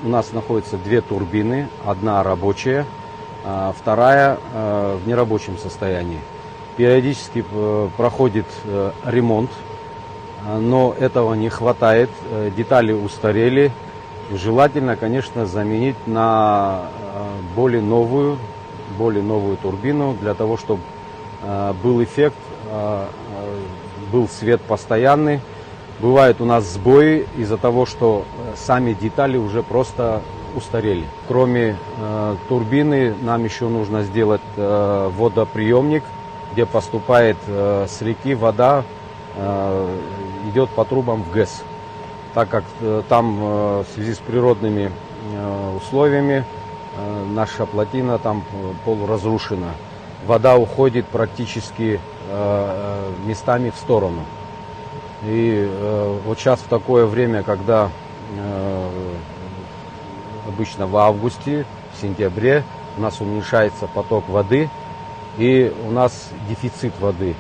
У нас находится две турбины, одна рабочая, вторая в нерабочем состоянии. Периодически проходит ремонт, но этого не хватает, детали устарели. Желательно, конечно, заменить на более новую турбину, для того, чтобы был эффект, был свет постоянный. Бывают у нас сбои из-за того, что сами детали уже просто устарели. Кроме турбины, нам еще нужно сделать водоприемник, где поступает с реки вода, идет по трубам в ГЭС. Так как там в связи с природными условиями наша плотина там полуразрушена. Вода уходит практически местами в сторону. И вот сейчас в такое время, когда обычно в августе, в сентябре у нас уменьшается поток воды, и у нас дефицит воды.